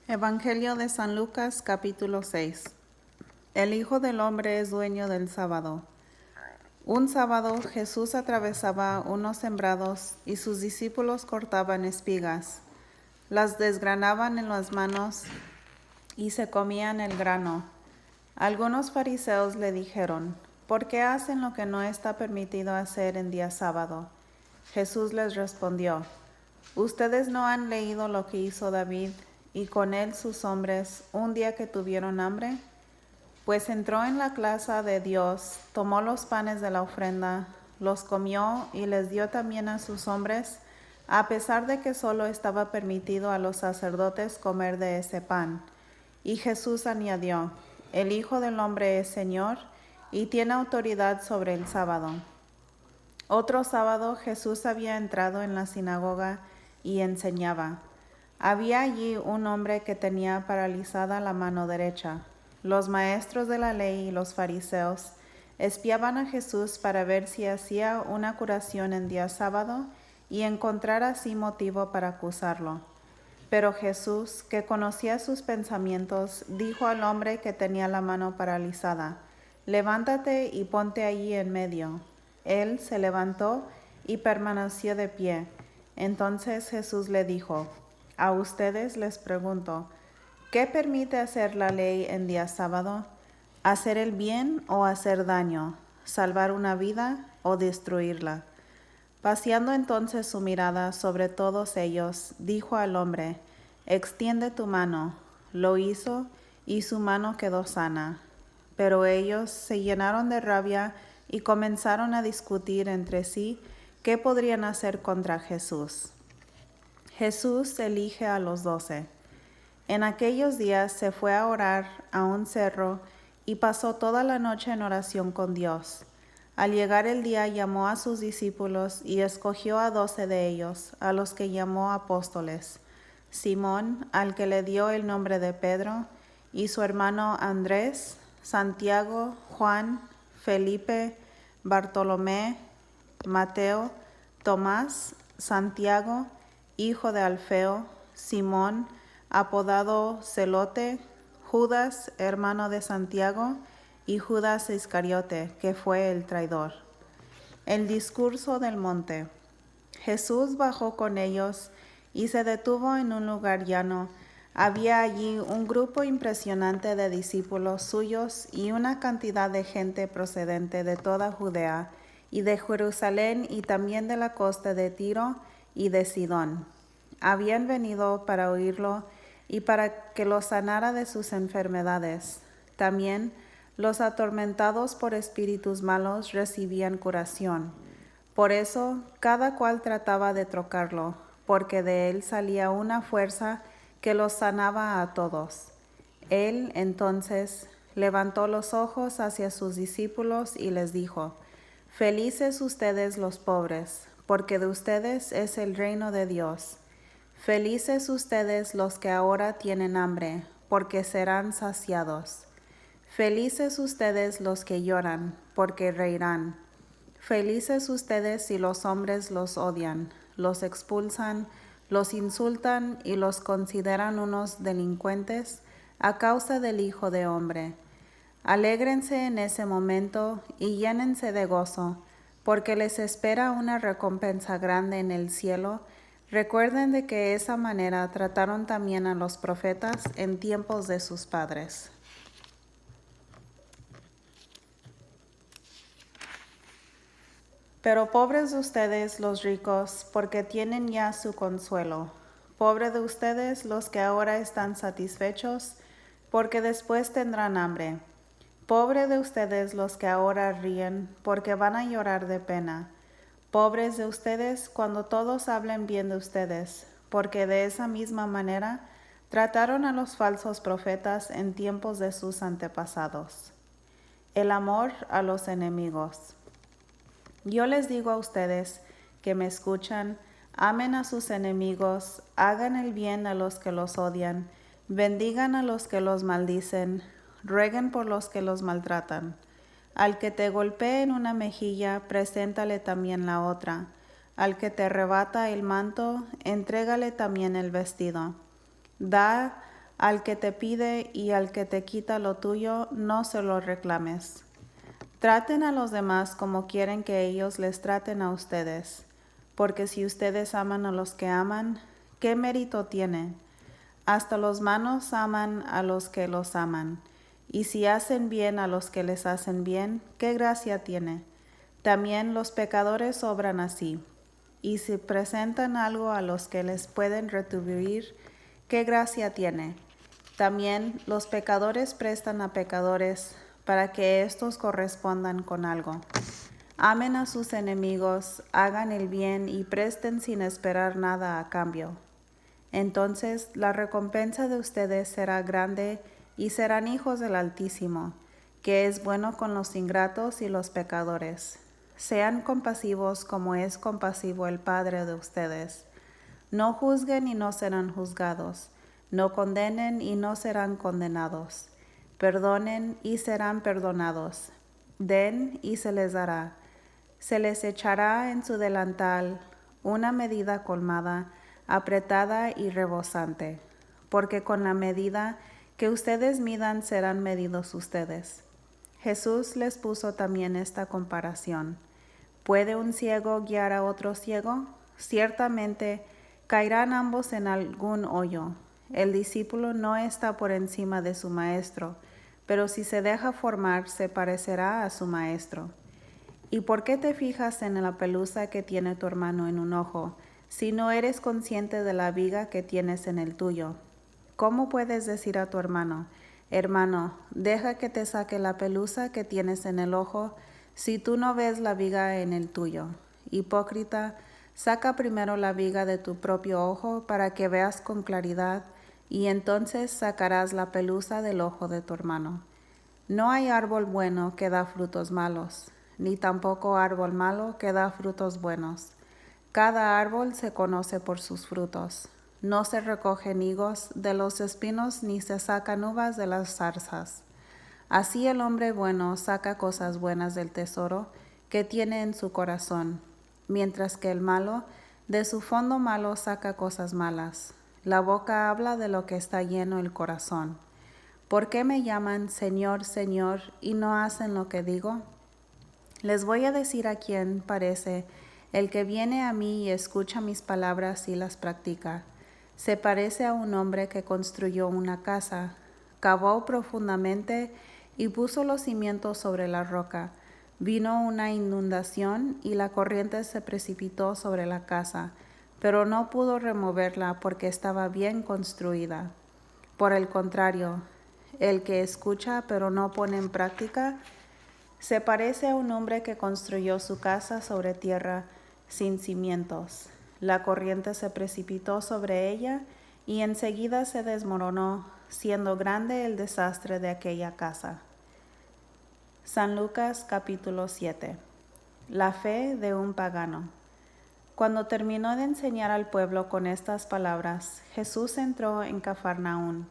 Evangelio de San Lucas, capítulo 6. El Hijo del Hombre es dueño del sábado. Un sábado Jesús atravesaba unos sembrados y sus discípulos cortaban espigas. Las desgranaban en las manos y se comían el grano. Algunos fariseos le dijeron: ¿por qué hacen lo que no está permitido hacer en día sábado? Jesús les respondió: ¿ustedes no han leído lo que hizo David y con él sus hombres un día que tuvieron hambre? Pues entró en la casa de Dios, tomó los panes de la ofrenda, los comió y les dio también a sus hombres, a pesar de que solo estaba permitido a los sacerdotes comer de ese pan. Y Jesús añadió: el Hijo del Hombre es Señor y tiene autoridad sobre el sábado. Otro sábado Jesús había entrado en la sinagoga y enseñaba. Había allí un hombre que tenía paralizada la mano derecha. Los maestros de la ley y los fariseos espiaban a Jesús para ver si hacía una curación en día sábado y encontrar así motivo para acusarlo. Pero Jesús, que conocía sus pensamientos, dijo al hombre que tenía la mano paralizada: levántate y ponte allí en medio. Él se levantó y permaneció de pie. Entonces Jesús le dijo: a ustedes les pregunto, ¿qué permite hacer la ley en día sábado? ¿Hacer el bien o hacer daño? ¿Salvar una vida o destruirla? Paseando entonces su mirada sobre todos ellos, dijo al hombre: extiende tu mano. Lo hizo y su mano quedó sana. Pero ellos se llenaron de rabia y comenzaron a discutir entre sí qué podrían hacer contra Jesús. Jesús elige a los 12. En aquellos días se fue a orar a un cerro y pasó toda la noche en oración con Dios. Al llegar el día llamó a sus discípulos y escogió a 12 de ellos, a los que llamó apóstoles: Simón, al que le dio el nombre de Pedro, y su hermano Andrés, Santiago, Juan, Felipe, Bartolomé, Mateo, Tomás, Santiago, hijo de Alfeo, Simón, apodado Celote, Judas, hermano de Santiago, y Judas Iscariote, que fue el traidor. El discurso del monte. Jesús bajó con ellos y se detuvo en un lugar llano. Había allí un grupo impresionante de discípulos suyos y una cantidad de gente procedente de toda Judea y de Jerusalén y también de la costa de Tiro y de Sidón. Habían venido para oírlo y para que los sanara de sus enfermedades. También los atormentados por espíritus malos recibían curación. Por eso cada cual trataba de trocarlo, porque de él salía una fuerza que los sanaba a todos. Él entonces levantó los ojos hacia sus discípulos y les dijo: felices ustedes los pobres, porque de ustedes es el reino de Dios. Felices ustedes los que ahora tienen hambre, porque serán saciados. Felices ustedes los que lloran, porque reirán. Felices ustedes si los hombres los odian, los expulsan, los insultan y los consideran unos delincuentes a causa del Hijo de Hombre. Alégrense en ese momento y llénense de gozo, porque les espera una recompensa grande en el cielo. Recuerden de que esa manera trataron también a los profetas en tiempos de sus padres. Pero pobres de ustedes los ricos, porque tienen ya su consuelo. Pobre de ustedes los que ahora están satisfechos, porque después tendrán hambre. Pobre de ustedes los que ahora ríen, porque van a llorar de pena. Pobres de ustedes cuando todos hablen bien de ustedes, porque de esa misma manera trataron a los falsos profetas en tiempos de sus antepasados. El amor a los enemigos. Yo les digo a ustedes que me escuchan: amen a sus enemigos, hagan el bien a los que los odian, bendigan a los que los maldicen, rueguen por los que los maltratan. Al que te golpee en una mejilla, preséntale también la otra. Al que te arrebata el manto, entrégale también el vestido. Da Al que te pide y al que te quita lo tuyo, no se lo reclames. Traten a los demás como quieren que ellos les traten a ustedes, porque si ustedes aman a los que aman, ¿qué mérito tienen? Hasta los malos aman a los que los aman, y si hacen bien a los que les hacen bien, ¿qué gracia tiene? También los pecadores obran así, y si presentan algo a los que les pueden retribuir, ¿qué gracia tiene? También los pecadores prestan a pecadores para que éstos correspondan con algo. Amen a sus enemigos, hagan el bien y presten sin esperar nada a cambio. Entonces la recompensa de ustedes será grande y serán hijos del Altísimo, que es bueno con los ingratos y los pecadores. Sean compasivos como es compasivo el Padre de ustedes. No juzguen y no serán juzgados. No condenen y no serán condenados. Perdonen y serán perdonados. Den y se les dará. Se les echará en su delantal una medida colmada, apretada y rebosante, porque con la medida que ustedes midan serán medidos ustedes. Jesús les puso también esta comparación. ¿Puede un ciego guiar a otro ciego? Ciertamente caerán ambos en algún hoyo. El discípulo no está por encima de su maestro, pero si se deja formar, se parecerá a su maestro. ¿Y por qué te fijas en la pelusa que tiene tu hermano en un ojo, si no eres consciente de la viga que tienes en el tuyo? ¿Cómo puedes decir a tu hermano, hermano, deja que te saque la pelusa que tienes en el ojo, si tú no ves la viga en el tuyo? Hipócrita, saca primero la viga de tu propio ojo para que veas con claridad, y entonces sacarás la pelusa del ojo de tu hermano. No hay árbol bueno que da frutos malos, ni tampoco árbol malo que da frutos buenos. Cada árbol se conoce por sus frutos. No se recogen higos de los espinos ni se sacan uvas de las zarzas. Así el hombre bueno saca cosas buenas del tesoro que tiene en su corazón, mientras que el malo de su fondo malo saca cosas malas. La boca habla de lo que está lleno el corazón. ¿Por qué me llaman Señor, Señor, y no hacen lo que digo? Les voy a decir a quién parece el que viene a mí y escucha mis palabras y las practica. Se parece a un hombre que construyó una casa, cavó profundamente y puso los cimientos sobre la roca. Vino una inundación y la corriente se precipitó sobre la casa, pero no pudo removerla porque estaba bien construida. Por el contrario, el que escucha pero no pone en práctica se parece a un hombre que construyó su casa sobre tierra sin cimientos. La corriente se precipitó sobre ella y enseguida se desmoronó, siendo grande el desastre de aquella casa. San Lucas capítulo 7. La fe de un pagano. Cuando terminó de enseñar al pueblo con estas palabras, Jesús entró en Cafarnaún.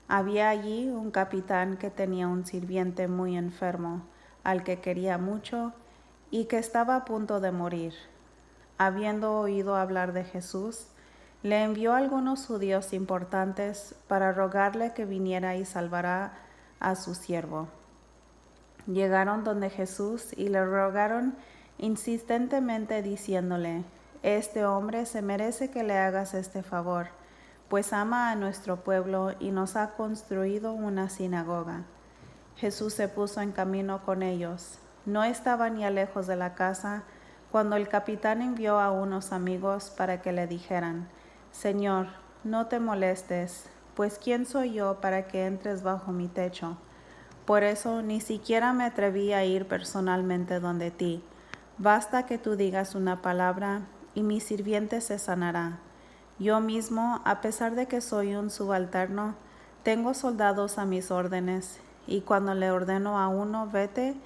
Había allí un capitán que tenía un sirviente muy enfermo, al que quería mucho y que estaba a punto de morir. Habiendo oído hablar de Jesús, le envió a algunos judíos importantes para rogarle que viniera y salvara a su siervo. Llegaron donde Jesús y le rogaron insistentemente diciéndole, este hombre se merece que le hagas este favor, pues ama a nuestro pueblo y nos ha construido una sinagoga. Jesús se puso en camino con ellos. No estaba ni a lejos de la casa cuando el capitán envió a unos amigos para que le dijeran, Señor, no te molestes, pues ¿quién soy yo para que entres bajo mi techo? Por eso ni siquiera me atreví a ir personalmente donde ti. Basta que tú digas una palabra y mi sirviente se sanará. Yo mismo, a pesar de que soy un subalterno, tengo soldados a mis órdenes, y cuando le ordeno a uno, vete,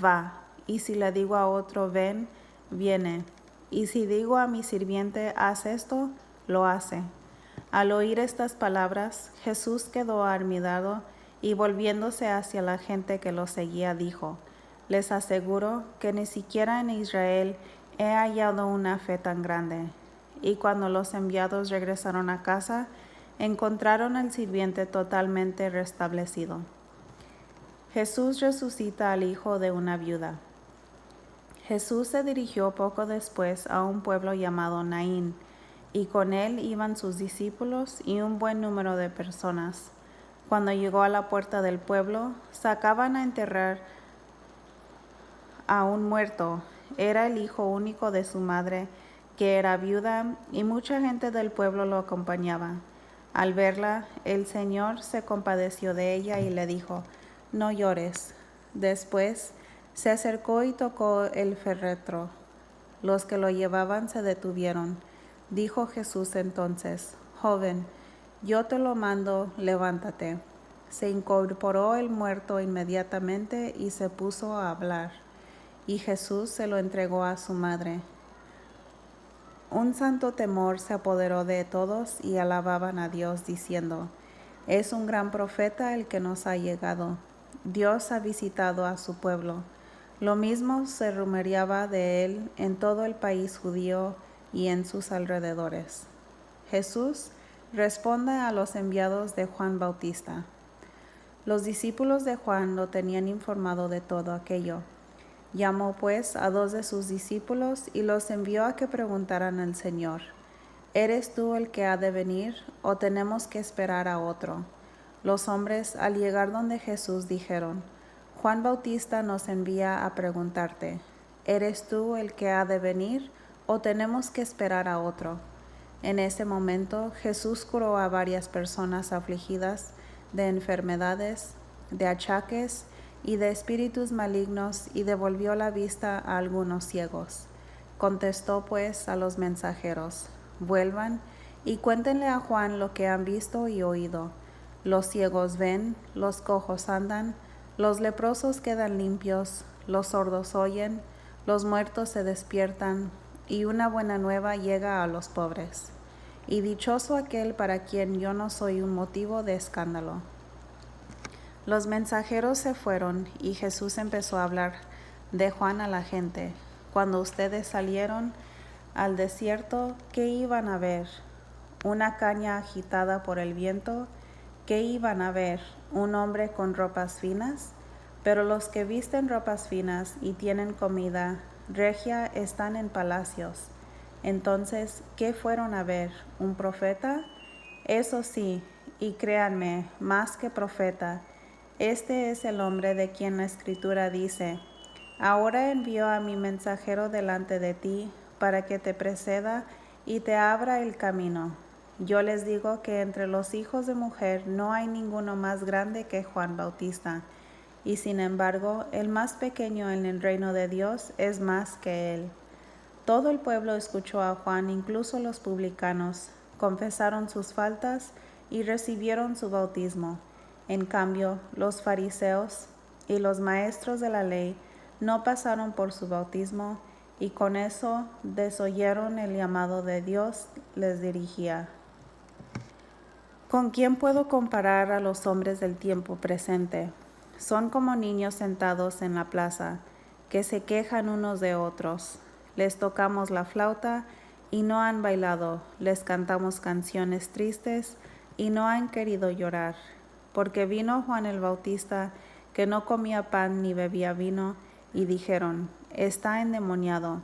va, y si le digo a otro, ven, viene, y si digo a mi sirviente, haz esto, lo hace. Al oír estas palabras, Jesús quedó admirado y volviéndose hacia la gente que lo seguía, dijo, les aseguro que ni siquiera en Israel he hallado una fe tan grande. Y cuando los enviados regresaron a casa, encontraron al sirviente totalmente restablecido. Jesús resucita al hijo de una viuda. Jesús se dirigió poco después a un pueblo llamado Naín, y con él iban sus discípulos y un buen número de personas. Cuando llegó a la puerta del pueblo, sacaban a enterrar a un muerto. Era el hijo único de su madre, que era viuda, y mucha gente del pueblo lo acompañaba. Al verla, el Señor se compadeció de ella y le dijo: «No llores». Después se acercó y tocó el féretro. Los que lo llevaban se detuvieron. Dijo Jesús entonces: «Joven, yo te lo mando, levántate». Se incorporó el muerto inmediatamente y se puso a hablar, y Jesús se lo entregó a su madre. Un santo temor se apoderó de todos y alababan a Dios diciendo: «Es un gran profeta el que nos ha llegado. Dios ha visitado a su pueblo». Lo mismo se rumoreaba de él en todo el país judío y en sus alrededores. Jesús responde a los enviados de Juan Bautista. Los discípulos de Juan lo tenían informado de todo aquello. Llamó pues a 2 de sus discípulos y los envió a que preguntaran al Señor: «¿Eres tú el que ha de venir, o tenemos que esperar a otro?». Los hombres, al llegar donde Jesús, dijeron: «Juan Bautista nos envía a preguntarte: ¿eres tú el que ha de venir, o tenemos que esperar a otro?». En ese momento Jesús curó a varias personas afligidas de enfermedades, de achaques y de espíritus malignos, y devolvió la vista a algunos ciegos. Contestó pues a los mensajeros: «Vuelvan y cuéntenle a Juan lo que han visto y oído. Los ciegos ven, los cojos andan, los leprosos quedan limpios, los sordos oyen, los muertos se despiertan, y una buena nueva llega a los pobres. Y dichoso aquel para quien yo no soy un motivo de escándalo». Los mensajeros se fueron, y Jesús empezó a hablar de Juan a la gente. «Cuando ustedes salieron al desierto, ¿qué iban a ver? ¿Una caña agitada por el viento? ¿Qué iban a ver? ¿Un hombre con ropas finas? Pero los que visten ropas finas y tienen comida regia están en palacios. Entonces, ¿qué fueron a ver? ¿Un profeta? Eso sí, y créanme, más que profeta. Este es el hombre de quien la Escritura dice: «Ahora envío a mi mensajero delante de ti, para que te preceda y te abra el camino». Yo les digo que entre los hijos de mujer no hay ninguno más grande que Juan Bautista, y sin embargo el más pequeño en el reino de Dios es más que él. Todo el pueblo escuchó a Juan, incluso los publicanos, confesaron sus faltas y recibieron su bautismo. En cambio, los fariseos y los maestros de la ley no pasaron por su bautismo, y con eso desoyeron el llamado de Dios les dirigía. ¿Con quién puedo comparar a los hombres del tiempo presente? Son como niños sentados en la plaza, que se quejan unos de otros. Les tocamos la flauta y no han bailado, les cantamos canciones tristes y no han querido llorar. Porque vino Juan el Bautista, que no comía pan ni bebía vino, y dijeron: «Está endemoniado».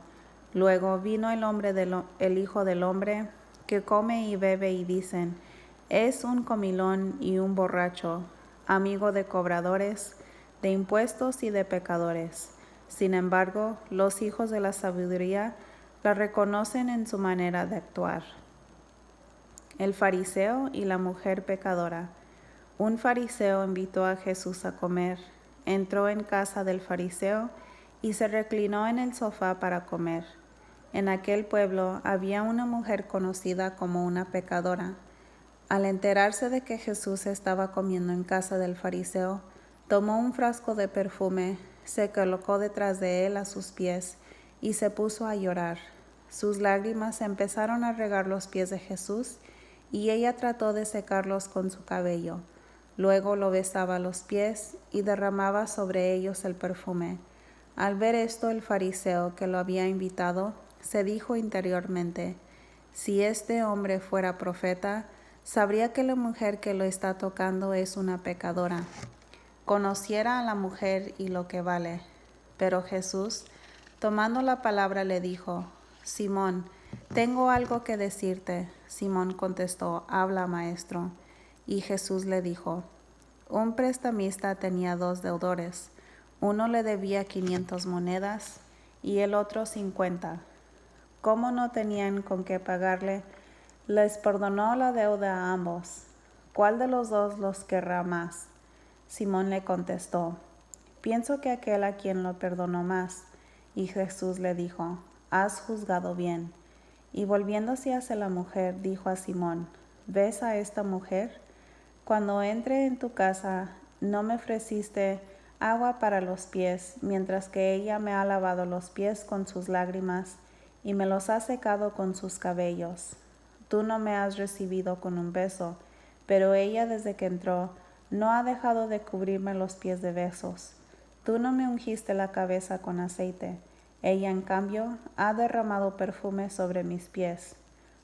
Luego vino el Hijo del Hombre, que come y bebe, y dicen: «Es un comilón y un borracho, amigo de cobradores de impuestos y de pecadores». Sin embargo, los hijos de la sabiduría la reconocen en su manera de actuar. El fariseo y la mujer pecadora. Un fariseo invitó a Jesús a comer. Entró en casa del fariseo y se reclinó en el sofá para comer. En aquel pueblo había una mujer conocida como una pecadora. Al enterarse de que Jesús estaba comiendo en casa del fariseo, tomó un frasco de perfume, se colocó detrás de él a sus pies y se puso a llorar. Sus lágrimas empezaron a regar los pies de Jesús, y ella trató de secarlos con su cabello. Luego lo besaba los pies y derramaba sobre ellos el perfume. Al ver esto, el fariseo que lo había invitado se dijo interiormente: «Si este hombre fuera profeta, sabría que la mujer que lo está tocando es una pecadora. Conociera a la mujer y lo que vale. Pero Jesús, tomando la palabra, le dijo: Simón, tengo algo que decirte. Simón contestó: Habla, maestro. Y Jesús le dijo: Un prestamista tenía 2 deudores. Uno le debía 500 monedas y el otro 50. Como no tenían con qué pagarle, les perdonó la deuda a ambos. ¿Cuál de los dos los querrá más? Simón le contestó: Pienso que aquel a quien lo perdonó más. Y Jesús le dijo: Has juzgado bien. Y volviéndose hacia la mujer, dijo a Simón: ¿Ves a esta mujer? Cuando entré en tu casa, no me ofreciste agua para los pies, mientras que ella me ha lavado los pies con sus lágrimas y me los ha secado con sus cabellos. Tú no me has recibido con un beso, pero ella desde que entró no ha dejado de cubrirme los pies de besos. Tú no me ungiste la cabeza con aceite, ella en cambio ha derramado perfume sobre mis pies.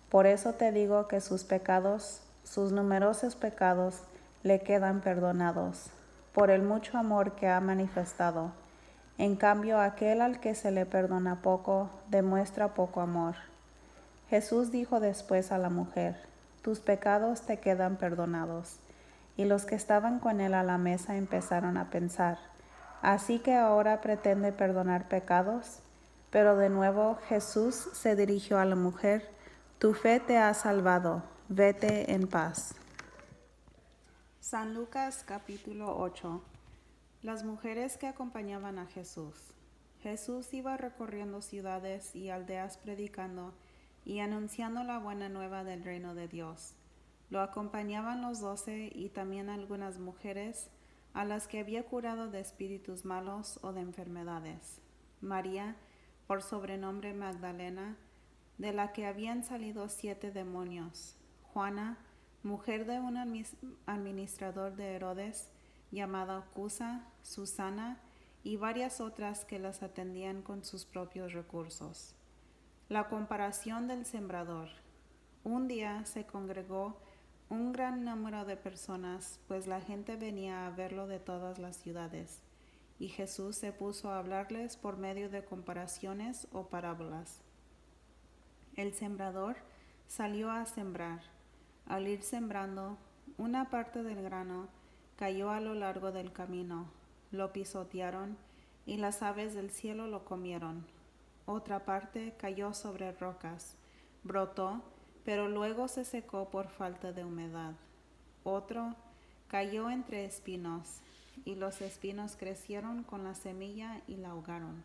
Por eso te digo que sus pecados, sus numerosos pecados, le quedan perdonados, por el mucho amor que ha manifestado. En cambio, aquel al que se le perdona poco, demuestra poco amor. Jesús dijo después a la mujer: Tus pecados te quedan perdonados. Y los que estaban con él a la mesa empezaron a pensar: ¿Así que ahora pretende perdonar pecados? Pero de nuevo Jesús se dirigió a la mujer: Tu fe te ha salvado, vete en paz. San Lucas capítulo 8. Las mujeres que acompañaban a Jesús. Jesús iba recorriendo ciudades y aldeas predicando y anunciando la buena nueva del reino de Dios. Lo acompañaban los 12 y también algunas mujeres a las que había curado de espíritus malos o de enfermedades. María, por sobrenombre Magdalena, de la que habían salido 7 demonios. Juana, mujer de un administrador de Herodes, llamada Cusa, Susana, y varias otras que las atendían con sus propios recursos. La comparación del sembrador. Un día se congregó un gran número de personas, pues la gente venía a verlo de todas las ciudades, y Jesús se puso a hablarles por medio de comparaciones o parábolas. El sembrador salió a sembrar. Al ir sembrando, una parte del grano cayó a lo largo del camino, lo pisotearon y las aves del cielo lo comieron. Otra parte cayó sobre rocas, brotó, pero luego se secó por falta de humedad. Otro cayó entre espinos, y los espinos crecieron con la semilla y la ahogaron.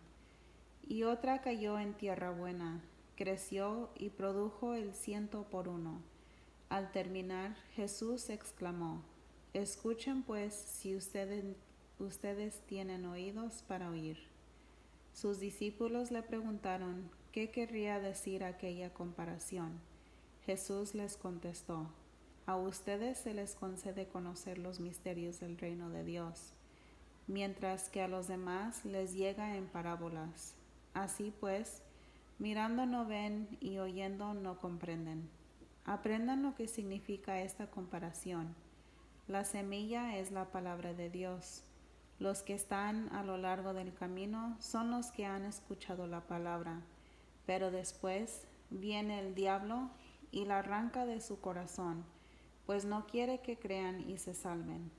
Y otra cayó en tierra buena, creció y produjo el 100 por 1. Al terminar, Jesús exclamó: Escuchen pues si ustedes tienen oídos para oír. Sus discípulos le preguntaron qué querría decir aquella comparación. Jesús les contestó: A ustedes se les concede conocer los misterios del reino de Dios, mientras que a los demás les llega en parábolas. Así pues, mirando no ven y oyendo no comprenden. Aprendan lo que significa esta comparación. La semilla es la palabra de Dios. Los que están a lo largo del camino son los que han escuchado la palabra, pero después viene el diablo y la arranca de su corazón, pues no quiere que crean y se salven.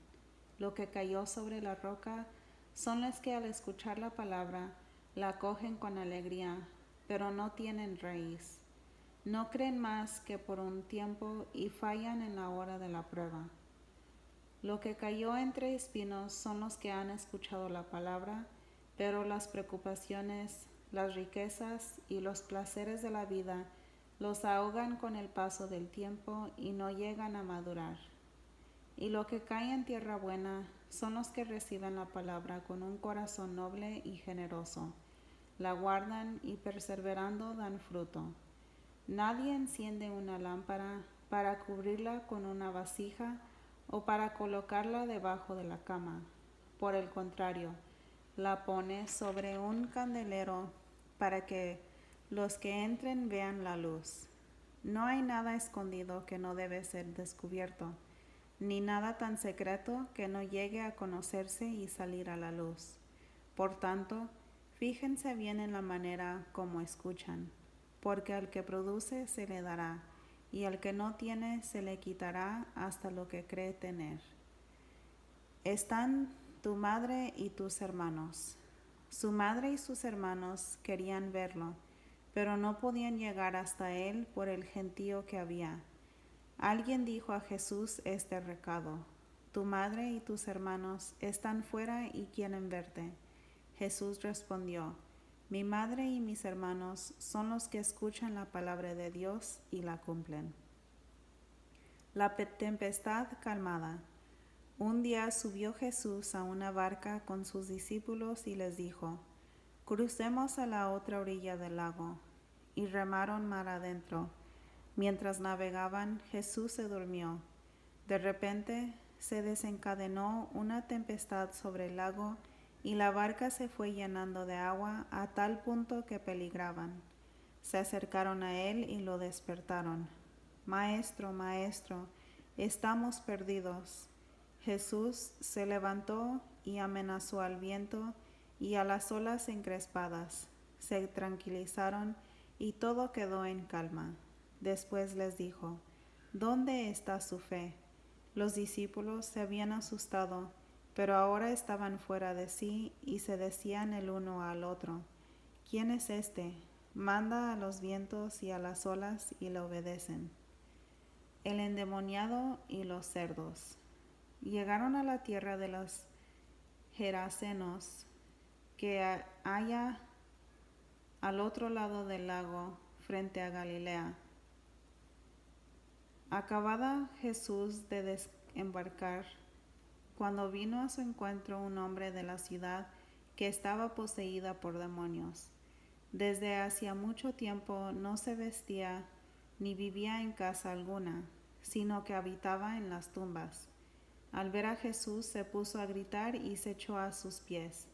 Lo que cayó sobre la roca son los que al escuchar la palabra la acogen con alegría, pero no tienen raíz. No creen más que por un tiempo y fallan en la hora de la prueba. Lo que cayó entre espinos son los que han escuchado la palabra, pero las preocupaciones, las riquezas y los placeres de la vida los ahogan con el paso del tiempo y no llegan a madurar. Y lo que cae en tierra buena son los que reciben la palabra con un corazón noble y generoso, la guardan y perseverando dan fruto. Nadie enciende una lámpara para cubrirla con una vasija o para colocarla debajo de la cama. Por el contrario, la pone sobre un candelero para que los que entren vean la luz. No hay nada escondido que no debe ser descubierto, ni nada tan secreto que no llegue a conocerse y salir a la luz. Por tanto, fíjense bien en la manera como escuchan, porque al que produce se le dará, y al que no tiene se le quitará hasta lo que cree tener. Están tu madre y tus hermanos. Su madre y sus hermanos querían verlo, pero no podían llegar hasta él por el gentío que había. Alguien dijo a Jesús este recado: tu madre y tus hermanos están fuera y quieren verte. Jesús respondió: mi madre y mis hermanos son los que escuchan la palabra de Dios y la cumplen. La tempestad calmada. Un día subió Jesús a una barca con sus discípulos y les dijo: crucemos a la otra orilla del lago. Y remaron mar adentro. Mientras navegaban, Jesús se durmió. De repente se desencadenó una tempestad sobre el lago y la barca se fue llenando de agua a tal punto que peligraban. Se acercaron a él y lo despertaron. Maestro, maestro, estamos perdidos. Jesús se levantó y amenazó al viento y a las olas encrespadas. Se tranquilizaron y todo quedó en calma. Después les dijo: ¿dónde está su fe? Los discípulos se habían asustado, pero ahora estaban fuera de sí y se decían el uno al otro: ¿quién es este? Manda a los vientos y a las olas y le obedecen. El endemoniado y los cerdos. Llegaron a la tierra de los Gerasenos, que haya al otro lado del lago, frente a Galilea. Acabada Jesús de desembarcar, cuando vino a su encuentro un hombre de la ciudad que estaba poseída por demonios. Desde hacía mucho tiempo no se vestía ni vivía en casa alguna, sino que habitaba en las tumbas. Al ver a Jesús se puso a gritar y se echó a sus pies.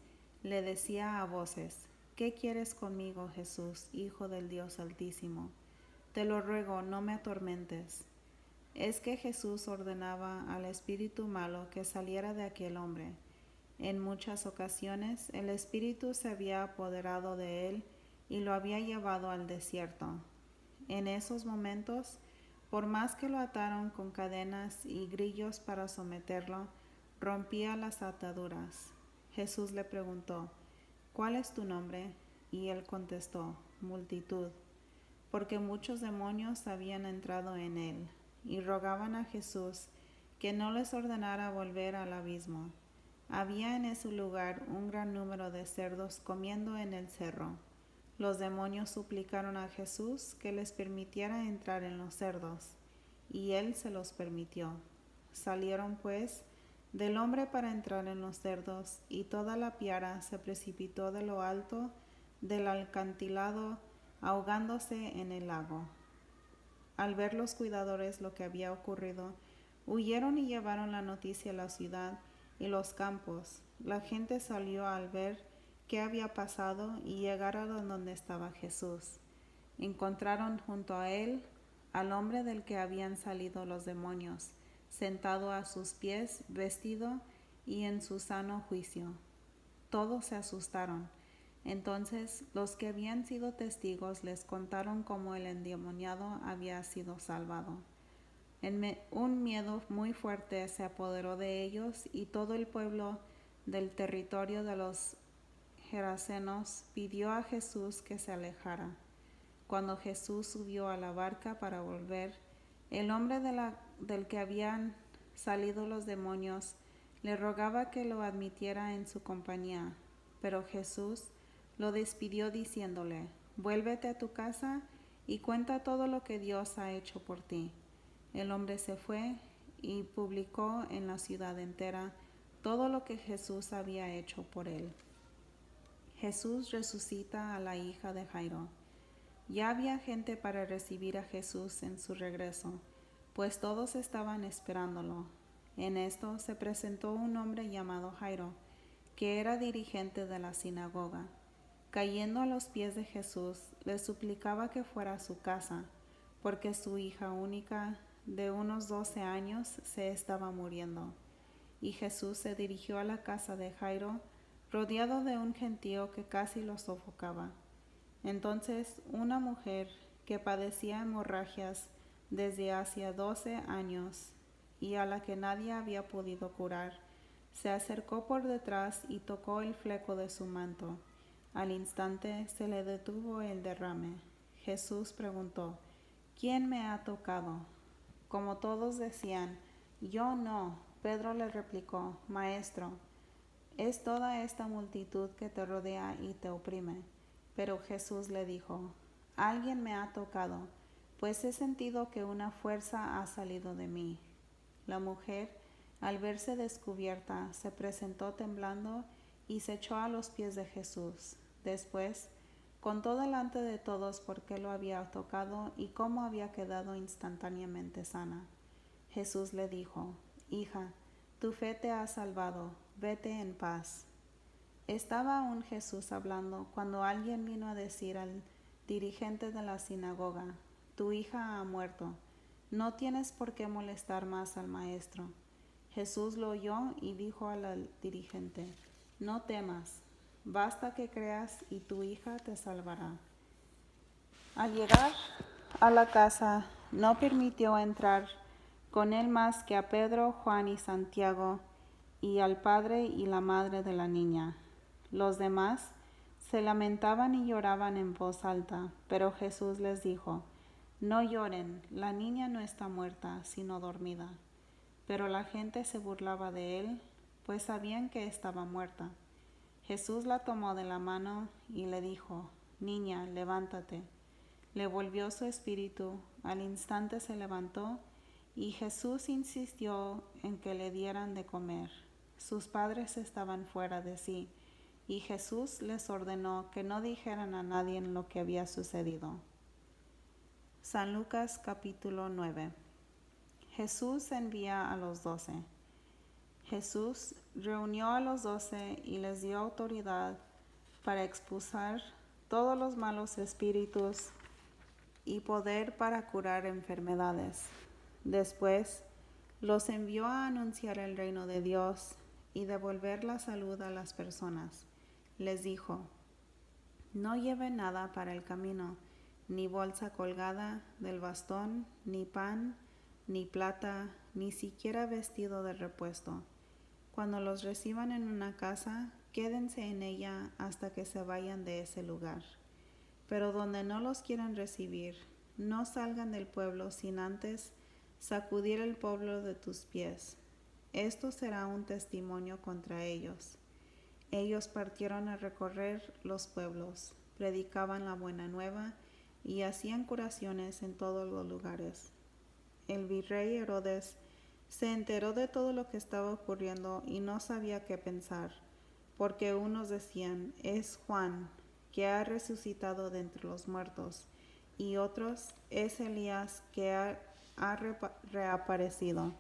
Le decía a voces: ¿qué quieres conmigo, Jesús, Hijo del Dios Altísimo? Te lo ruego, no me atormentes. Es que Jesús ordenaba al espíritu malo que saliera de aquel hombre. En muchas ocasiones el espíritu se había apoderado de él y lo había llevado al desierto. En esos momentos, por más que lo ataron con cadenas y grillos para someterlo, rompía las ataduras. Jesús le preguntó: ¿cuál es tu nombre? Y él contestó: Multitud, porque muchos demonios habían entrado en él, y rogaban a Jesús que no les ordenara volver al abismo. Había en ese lugar un gran número de cerdos comiendo en el cerro. Los demonios suplicaron a Jesús que les permitiera entrar en los cerdos, y él se los permitió. Salieron, pues, del hombre para entrar en los cerdos, y toda la piara se precipitó de lo alto del acantilado, ahogándose en el lago. Al ver los cuidadores lo que había ocurrido, huyeron y llevaron la noticia a la ciudad y los campos. La gente salió al ver qué había pasado y llegaron donde estaba Jesús. Encontraron junto a él al hombre del que habían salido los demonios, sentado a sus pies, vestido y en su sano juicio. Todos se asustaron. Entonces los que habían sido testigos les contaron cómo el endemoniado había sido salvado. Un miedo muy fuerte se apoderó de ellos y todo el pueblo del territorio de los Gerasenos pidió a Jesús que se alejara. Cuando Jesús subió a la barca para volver, el hombre del que habían salido los demonios le rogaba que lo admitiera en su compañía, pero Jesús lo despidió diciéndole: vuélvete a tu casa y cuenta todo lo que Dios ha hecho por ti. El hombre se fue y publicó en la ciudad entera todo lo que Jesús había hecho por él. Jesús resucita a la hija de Jairo. Ya había gente para recibir a Jesús en su regreso, pues todos estaban esperándolo. En esto se presentó un hombre llamado Jairo, que era dirigente de la sinagoga. Cayendo a los pies de Jesús, le suplicaba que fuera a su casa, porque su hija única, de unos 12 años, se estaba muriendo. Y Jesús se dirigió a la casa de Jairo, rodeado de un gentío que casi lo sofocaba. Entonces una mujer que padecía hemorragias desde hacía 12 años y a la que nadie había podido curar, se acercó por detrás y tocó el fleco de su manto. Al instante se le detuvo el derrame. Jesús preguntó: ¿Quién me ha tocado? Como todos decían: Yo no, Pedro le replicó: Maestro, es toda esta multitud que te rodea y te oprime. Pero Jesús le dijo: Alguien me ha tocado, pues he sentido que una fuerza ha salido de mí. La mujer, al verse descubierta, se presentó temblando y se echó a los pies de Jesús. Después contó delante de todos por qué lo había tocado y cómo había quedado instantáneamente sana. Jesús le dijo: Hija, tu fe te ha salvado, vete en paz. Estaba aún Jesús hablando cuando alguien vino a decir al dirigente de la sinagoga: Tu hija ha muerto, no tienes por qué molestar más al maestro. Jesús lo oyó y dijo al dirigente: No temas, basta que creas y tu hija te salvará. Al llegar a la casa, no permitió entrar con él más que a Pedro, Juan y Santiago, y al padre y la madre de la niña. Los demás se lamentaban y lloraban en voz alta, pero Jesús les dijo: No lloren, la niña no está muerta, sino dormida. Pero la gente se burlaba de él, pues sabían que estaba muerta. Jesús la tomó de la mano y le dijo: Niña, levántate. Le volvió su espíritu, al instante se levantó, y Jesús insistió en que le dieran de comer. Sus padres estaban fuera de sí, y Jesús les ordenó que no dijeran a nadie lo que había sucedido. San Lucas capítulo 9. Jesús envía a los 12. Jesús reunió a los 12 y les dio autoridad para expulsar todos los malos espíritus y poder para curar enfermedades. Después los envió a anunciar el reino de Dios y devolver la salud a las personas. Les dijo: No lleven nada para el camino, ni bolsa colgada del bastón, ni pan, ni plata, ni siquiera vestido de repuesto. Cuando los reciban en una casa, quédense en ella hasta que se vayan de ese lugar. Pero donde no los quieran recibir, no salgan del pueblo sin antes sacudir el polvo de tus pies. Esto será un testimonio contra ellos. Ellos partieron a recorrer los pueblos, predicaban la buena nueva y hacían curaciones en todos los lugares. El virrey Herodes se enteró de todo lo que estaba ocurriendo y no sabía qué pensar, porque unos decían: Es Juan, que ha resucitado de entre los muertos, y otros: Es Elías, que ha reaparecido,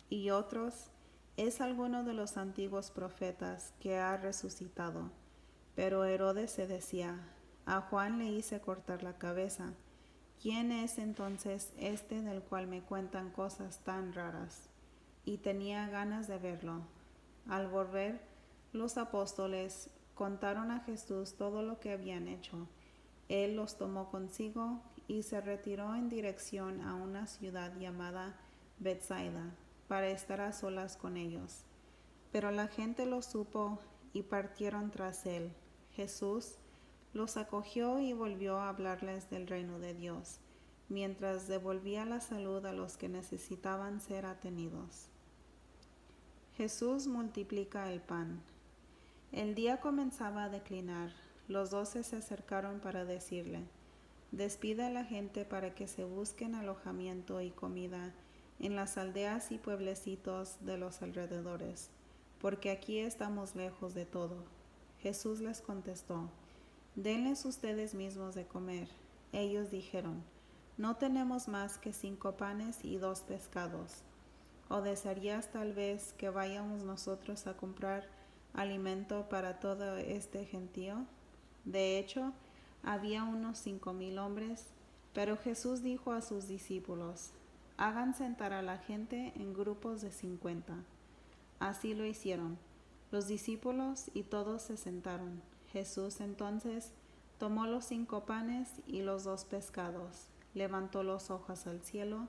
y otros: Es alguno de los antiguos profetas que ha resucitado. Pero Herodes se decía: A Juan le hice cortar la cabeza. ¿Quién es entonces este del cual me cuentan cosas tan raras? Y tenía ganas de verlo. Al volver, los apóstoles contaron a Jesús todo lo que habían hecho. Él los tomó consigo y se retiró en dirección a una ciudad llamada Betsaida, para estar a solas con ellos. Pero la gente lo supo y partieron tras él. Jesús los acogió y volvió a hablarles del reino de Dios, mientras devolvía la salud a los que necesitaban ser atendidos. Jesús multiplica el pan. El día comenzaba a declinar. Los 12 se acercaron para decirle: Despide a la gente para que se busquen alojamiento y comida en las aldeas y pueblecitos de los alrededores, porque aquí estamos lejos de todo. Jesús les contestó: Denles ustedes mismos de comer. Ellos dijeron: No tenemos más que 5 panes y 2 pescados. ¿O desearías tal vez que vayamos nosotros a comprar alimento para todo este gentío? De hecho, había unos 5,000 hombres. Pero Jesús dijo a sus discípulos: hagan sentar a la gente en grupos de 50. Así lo hicieron. Los discípulos y todos se sentaron. Jesús entonces tomó los 5 panes y los 2 pescados, levantó los ojos al cielo,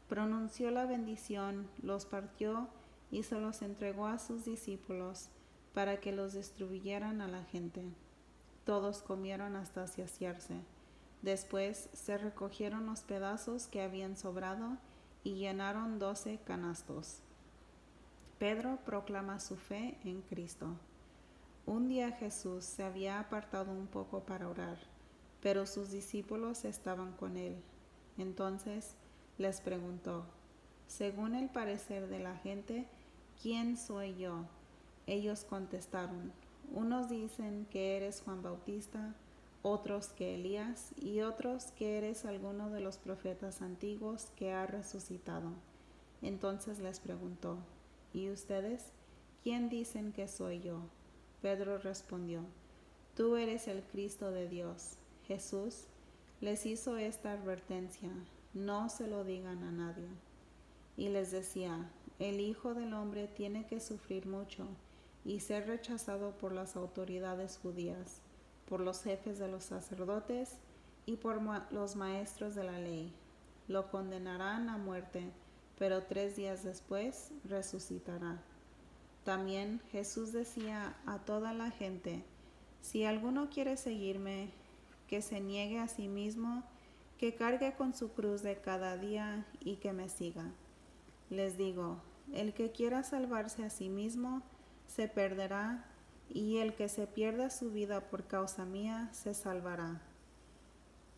pronunció la bendición, los partió y se los entregó a sus discípulos para que los distribuyeran a la gente. Todos comieron hasta saciarse. Después se recogieron los pedazos que habían sobrado y llenaron 12 canastos. Pedro proclama su fe en Cristo. Un día Jesús se había apartado un poco para orar, pero sus discípulos estaban con él. Entonces les preguntó: según el parecer de la gente, ¿quién soy yo? Ellos contestaron: unos dicen que eres Juan Bautista, otros que Elías, y otros que eres alguno de los profetas antiguos que ha resucitado. Entonces les preguntó: ¿y ustedes? ¿Quién dicen que soy yo? Pedro respondió: tú eres el Cristo de Dios. Jesús les hizo esta advertencia: no se lo digan a nadie. Y les decía: el Hijo del Hombre tiene que sufrir mucho y ser rechazado por las autoridades judías, por los jefes de los sacerdotes y por los maestros de la ley. Lo condenarán a muerte, pero 3 días después resucitará. También Jesús decía a toda la gente: si alguno quiere seguirme, que se niegue a sí mismo, que cargue con su cruz de cada día y que me siga. Les digo, el que quiera salvarse a sí mismo, se perderá, y el que se pierda su vida por causa mía, se salvará.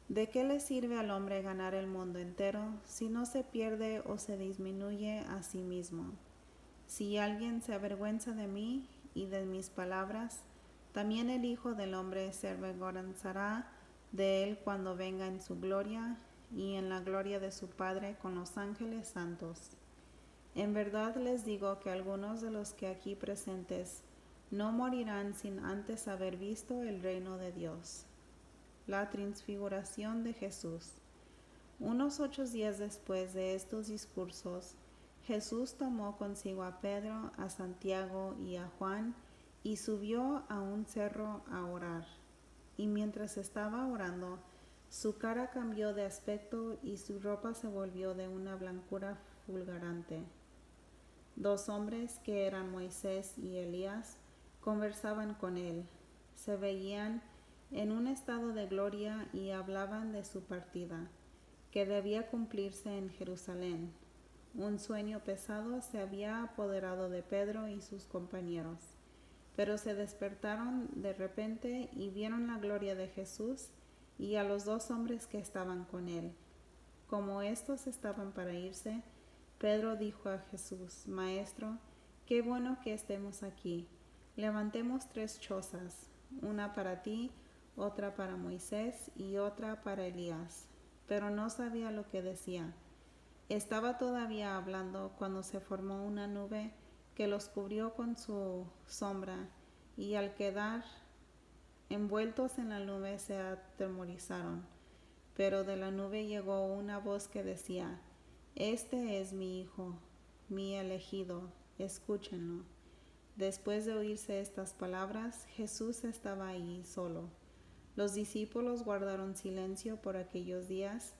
¿De qué le sirve al hombre ganar el mundo entero si no se pierde o se disminuye a sí mismo? Si alguien se avergüenza de mí y de mis palabras, también el Hijo del Hombre se avergonzará de él cuando venga en su gloria y en la gloria de su Padre con los ángeles santos. En verdad les digo que algunos de los que aquí presentes no morirán sin antes haber visto el reino de Dios. La transfiguración de Jesús. Unos 8 días después de estos discursos, Jesús tomó consigo a Pedro, a Santiago y a Juan y subió a un cerro a orar. Y mientras estaba orando, su cara cambió de aspecto y su ropa se volvió de una blancura fulgurante. 2 hombres, que eran Moisés y Elías, conversaban con él. Se veían en un estado de gloria y hablaban de su partida, que debía cumplirse en Jerusalén. Un sueño pesado se había apoderado de Pedro y sus compañeros, pero se despertaron de repente y vieron la gloria de Jesús y a los 2 hombres que estaban con él. Como estos estaban para irse, Pedro dijo a Jesús: Maestro, qué bueno que estemos aquí. Levantemos 3 chozas, una para ti, otra para Moisés y otra para Elías. Pero no sabía lo que decía. Estaba todavía hablando cuando se formó una nube que los cubrió con su sombra, y al quedar envueltos en la nube se atemorizaron. Pero de la nube llegó una voz que decía: Este es mi Hijo, mi elegido, escúchenlo. Después de oírse estas palabras, Jesús estaba allí solo. Los discípulos guardaron silencio por aquellos días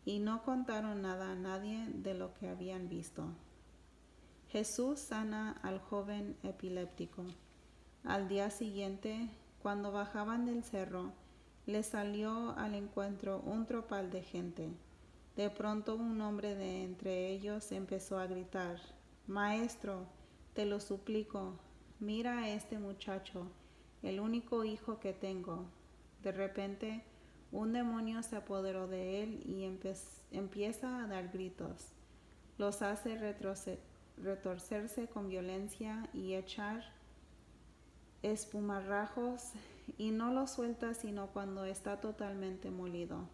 y no contaron nada a nadie de lo que habían visto. Jesús sana al joven epiléptico. Al día siguiente, cuando bajaban del cerro, les salió al encuentro un tropel de gente. De pronto un hombre de entre ellos empezó a gritar: Maestro, te lo suplico, mira a este muchacho, el único hijo que tengo. De repente, un demonio se apoderó de él y empieza a dar gritos. Los hace retorcerse con violencia y echar espumarajos, y no lo suelta sino cuando está totalmente molido.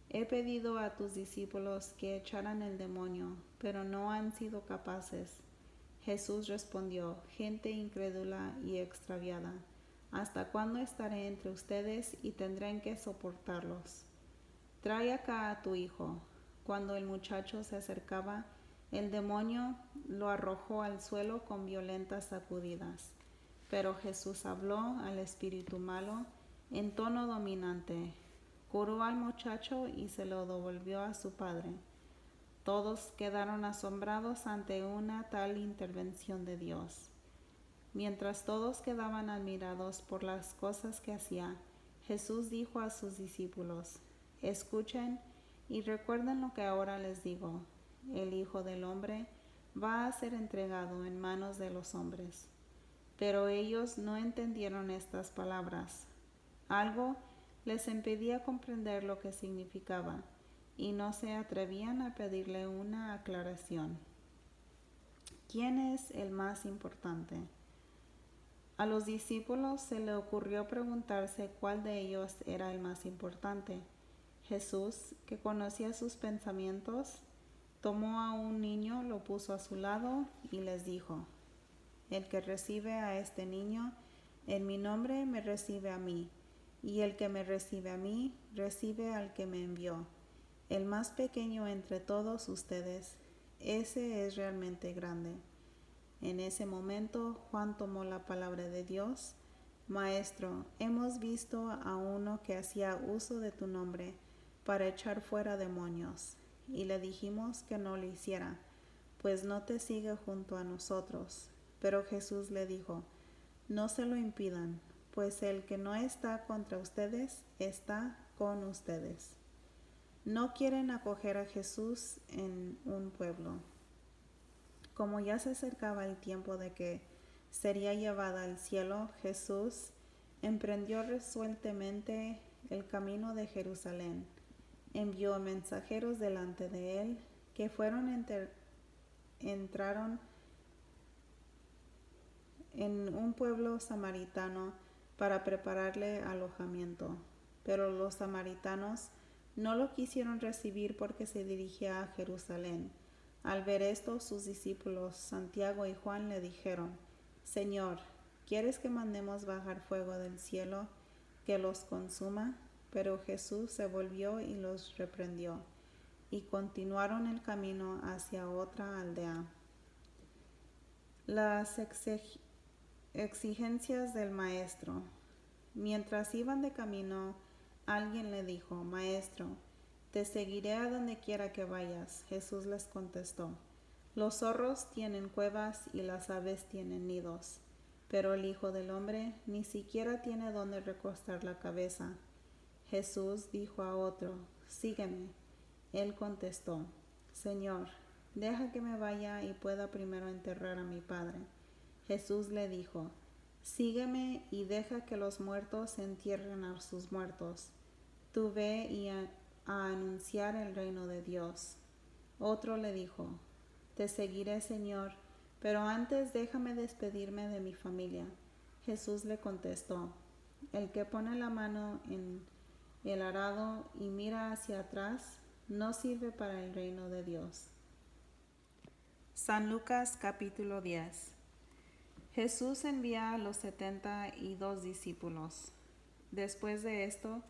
He pedido a tus discípulos que echaran el demonio, pero no han sido capaces. Jesús respondió: gente incrédula y extraviada, ¿hasta cuándo estaré entre ustedes y tendré que soportarlos? trae acá a tu hijo. Cuando el muchacho se acercaba, el demonio lo arrojó al suelo con violentas sacudidas. Pero Jesús habló al espíritu malo en tono dominante, curó al muchacho y se lo devolvió a su padre. Todos quedaron asombrados ante una tal intervención de Dios. Mientras todos quedaban admirados por las cosas que hacía, Jesús dijo a sus discípulos: Escuchen y recuerden lo que ahora les digo. El Hijo del Hombre va a ser entregado en manos de los hombres. Pero ellos no entendieron estas palabras. Algo les impedía comprender lo que significaba, y no se atrevían a pedirle una aclaración. ¿Quién es el más importante? A los discípulos se le ocurrió preguntarse cuál de ellos era el más importante. Jesús, que conocía sus pensamientos, tomó a un niño, lo puso a su lado y les dijo: El que recibe a este niño en mi nombre me recibe a mí, y el que me recibe a mí recibe al que me envió. El más pequeño entre todos ustedes, ese es realmente grande. En ese momento Juan tomó la palabra de Dios: Maestro, hemos visto a uno que hacía uso de tu nombre para echar fuera demonios, y le dijimos que no lo hiciera, pues no te sigue junto a nosotros. Pero Jesús le dijo: No se lo impidan, pues el que no está contra ustedes está con ustedes. No quieren acoger a Jesús en un pueblo. Como ya se acercaba el tiempo de que sería llevada al cielo, Jesús emprendió resueltamente el camino de Jerusalén. Envió mensajeros delante de él, que entraron en un pueblo samaritano para prepararle alojamiento. Pero los samaritanos no lo quisieron recibir porque se dirigía a Jerusalén. Al ver esto, sus discípulos Santiago y Juan le dijeron: Señor, ¿quieres que mandemos bajar fuego del cielo que los consuma? Pero Jesús se volvió y los reprendió, y continuaron el camino hacia otra aldea. Las exigencias del maestro. Mientras iban de camino, alguien le dijo: Maestro, te seguiré a donde quiera que vayas. Jesús les contestó: Los zorros tienen cuevas y las aves tienen nidos, pero el Hijo del Hombre ni siquiera tiene donde recostar la cabeza. Jesús dijo a otro: Sígueme. Él contestó: Señor, deja que me vaya y pueda primero enterrar a mi padre. Jesús le dijo: Sígueme y deja que los muertos entierren a sus muertos. Tú ve y a anunciar el reino de Dios. Otro le dijo: Te seguiré, Señor, pero antes déjame despedirme de mi familia. Jesús le contestó: El que pone la mano en el arado y mira hacia atrás no sirve para el reino de Dios. San Lucas capítulo 10. Jesús envía a los 72 discípulos. Después de esto,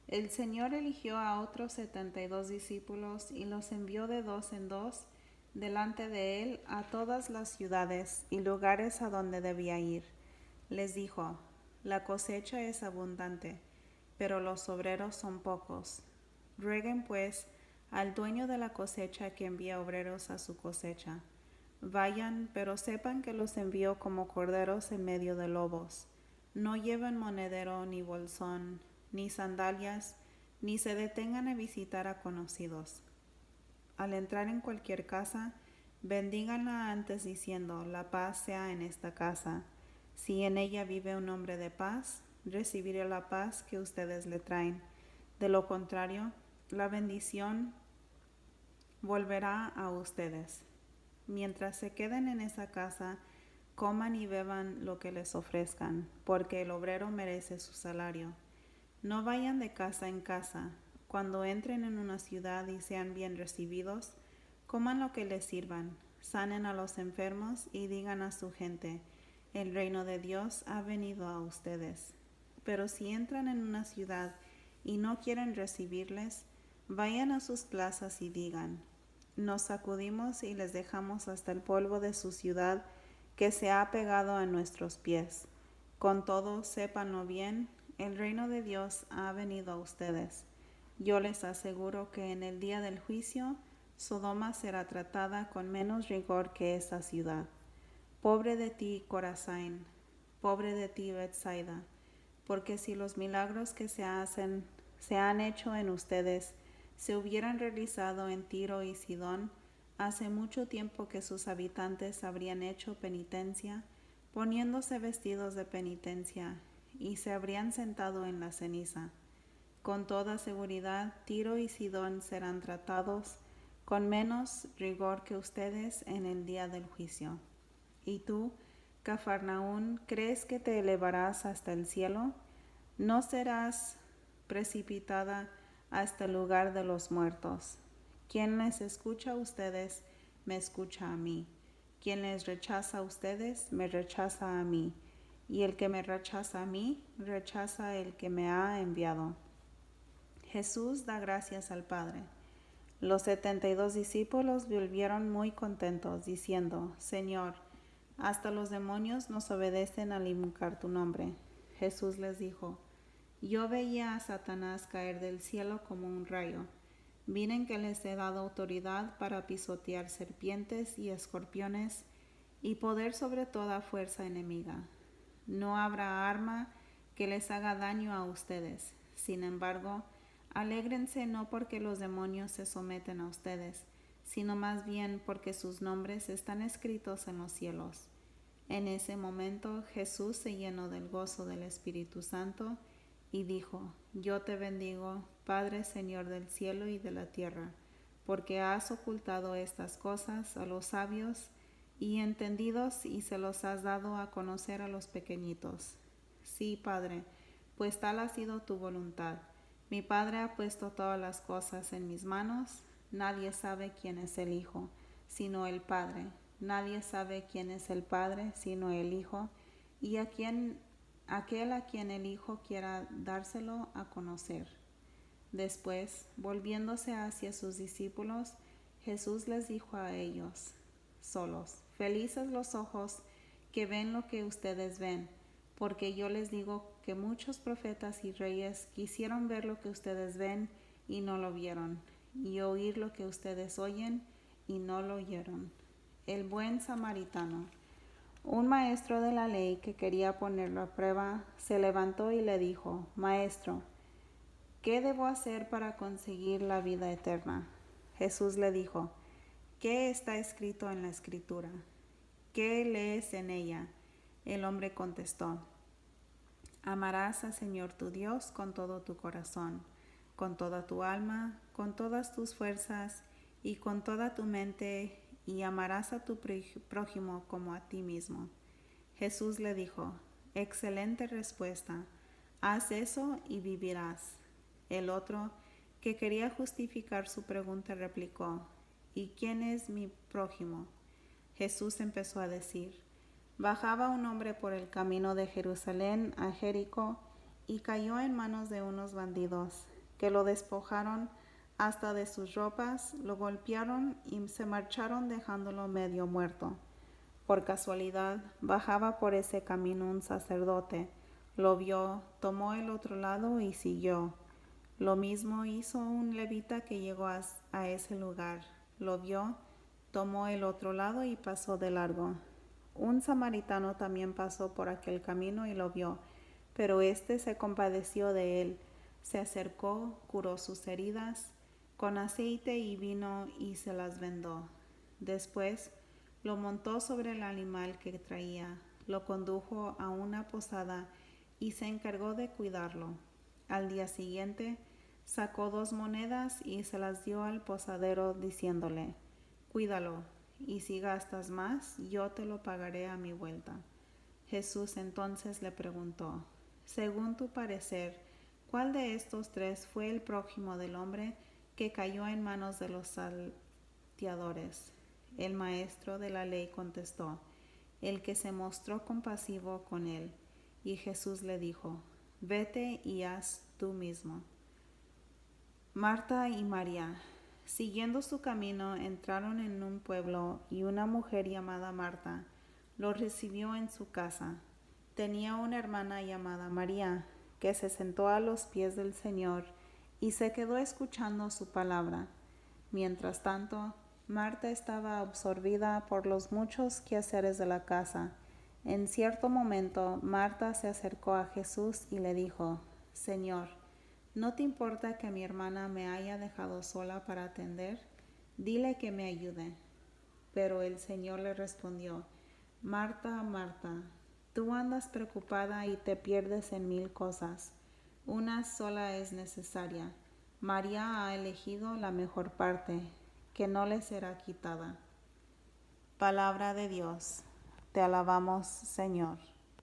el Señor eligió a otros 72 discípulos y los envió de dos en dos delante de él a todas las ciudades y lugares a donde debía ir. Les dijo: La cosecha es abundante, pero los obreros son pocos. Rueguen pues al dueño de la cosecha que envíe obreros a su cosecha. Vayan, pero sepan que los envío como corderos en medio de lobos. No lleven monedero, ni bolsón, ni sandalias, ni se detengan a visitar a conocidos. Al entrar en cualquier casa, bendíganla antes diciendo: La paz sea en esta casa. Si en ella vive un hombre de paz, recibiré la paz que ustedes le traen. De lo contrario, la bendición volverá a ustedes. Mientras se queden en esa casa, coman y beban lo que les ofrezcan, porque el obrero merece su salario. No vayan de casa en casa. Cuando entren en una ciudad y sean bien recibidos, coman lo que les sirvan, sanen a los enfermos y digan a su gente: El reino de Dios ha venido a ustedes. Pero si entran en una ciudad y no quieren recibirles, Vayan a sus plazas y digan, nos sacudimos y les dejamos hasta el polvo de su ciudad que se ha pegado a nuestros pies. Con todo, sépanlo bien, el reino de Dios ha venido a ustedes. Yo les aseguro que en el día del juicio, Sodoma será tratada con menos rigor que esa ciudad. Pobre de ti, Corazín, pobre de ti, Betsaida, porque si los milagros que se han hecho en ustedes se hubieran realizado en Tiro y Sidón, hace mucho tiempo que sus habitantes habrían hecho penitencia, poniéndose vestidos de penitencia, y se habrían sentado en la ceniza. Con toda seguridad, Tiro y Sidón serán tratados con menos rigor que ustedes en el día del juicio. ¿Y tú, Cafarnaún, crees que te elevarás hasta el cielo? No serás precipitada hasta el lugar de los muertos. Quien les escucha a ustedes, me escucha a mí. Quien les rechaza a ustedes, me rechaza a mí. Y el que me rechaza a mí, rechaza el que me ha enviado. Jesús da gracias al Padre. Los 72 discípulos volvieron muy contentos, diciendo, Señor, hasta los demonios nos obedecen al invocar tu nombre. Jesús les dijo, yo veía a Satanás caer del cielo como un rayo. Miren que les he dado autoridad para pisotear serpientes y escorpiones y poder sobre toda fuerza enemiga. No habrá arma que les haga daño a ustedes. Sin embargo, alégrense no porque los demonios se someten a ustedes, sino más bien porque sus nombres están escritos en los cielos. En ese momento Jesús se llenó del gozo del Espíritu Santo y dijo, yo te bendigo, Padre, Señor del cielo y de la tierra, porque has ocultado estas cosas a los sabios y entendidos y se los has dado a conocer a los pequeñitos. Sí, Padre, pues tal ha sido tu voluntad. Mi Padre ha puesto todas las cosas en mis manos. Nadie sabe quién es el Hijo, sino el Padre. Nadie sabe quién es el Padre, sino el Hijo, y aquel a quien el Hijo quiera dárselo a conocer. Después, volviéndose hacia sus discípulos, Jesús les dijo a ellos solos, felices los ojos que ven lo que ustedes ven, porque yo les digo que muchos profetas y reyes quisieron ver lo que ustedes ven y no lo vieron, y oír lo que ustedes oyen y no lo oyeron. El buen samaritano. Un maestro de la ley que quería ponerlo a prueba se levantó y le dijo, Maestro, ¿qué debo hacer para conseguir la vida eterna? Jesús le dijo, ¿qué está escrito en la Escritura? ¿Qué lees en ella? El hombre contestó, amarás al Señor tu Dios con todo tu corazón, con toda tu alma, con todas tus fuerzas y con toda tu mente, y amarás a tu prójimo como a ti mismo. Jesús le dijo, excelente respuesta, haz eso y vivirás. El otro, que quería justificar su pregunta, replicó, ¿y quién es mi prójimo? Jesús empezó a decir, bajaba un hombre por el camino de Jerusalén a Jericó y cayó en manos de unos bandidos, que lo despojaron hasta de sus ropas, lo golpearon y se marcharon dejándolo medio muerto. Por casualidad, bajaba por ese camino un sacerdote, lo vio, tomó el otro lado y siguió. Lo mismo hizo un levita que llegó a ese lugar, lo vio, tomó el otro lado y pasó de largo. Un samaritano también pasó por aquel camino y lo vio, pero éste se compadeció de él, se acercó, curó sus heridas con aceite y vino y se las vendó. Después lo montó sobre el animal que traía, lo condujo a una posada y se encargó de cuidarlo. Al día siguiente sacó 2 monedas y se las dio al posadero diciéndole, cuídalo, y si gastas más, yo te lo pagaré a mi vuelta. Jesús entonces le preguntó, según tu parecer, ¿cuál de estos 3 fue el prójimo del hombre que cayó en manos de los salteadores? El maestro de la ley contestó, el que se mostró compasivo con él. Y Jesús le dijo, vete y haz tú mismo. Marta y María, siguiendo su camino, entraron en un pueblo y una mujer llamada Marta lo recibió en su casa. Tenía una hermana llamada María, que se sentó a los pies del Señor y se quedó escuchando su palabra. Mientras tanto, Marta estaba absorbida por los muchos quehaceres de la casa. En cierto momento, Marta se acercó a Jesús y le dijo: Señor, ¿no te importa que mi hermana me haya dejado sola para atender? Dile que me ayude. Pero el Señor le respondió: Marta, Marta, tú andas preocupada y te pierdes en mil cosas. Una sola es necesaria. María ha elegido la mejor parte, que no le será quitada. Palabra de Dios. Te alabamos, Señor.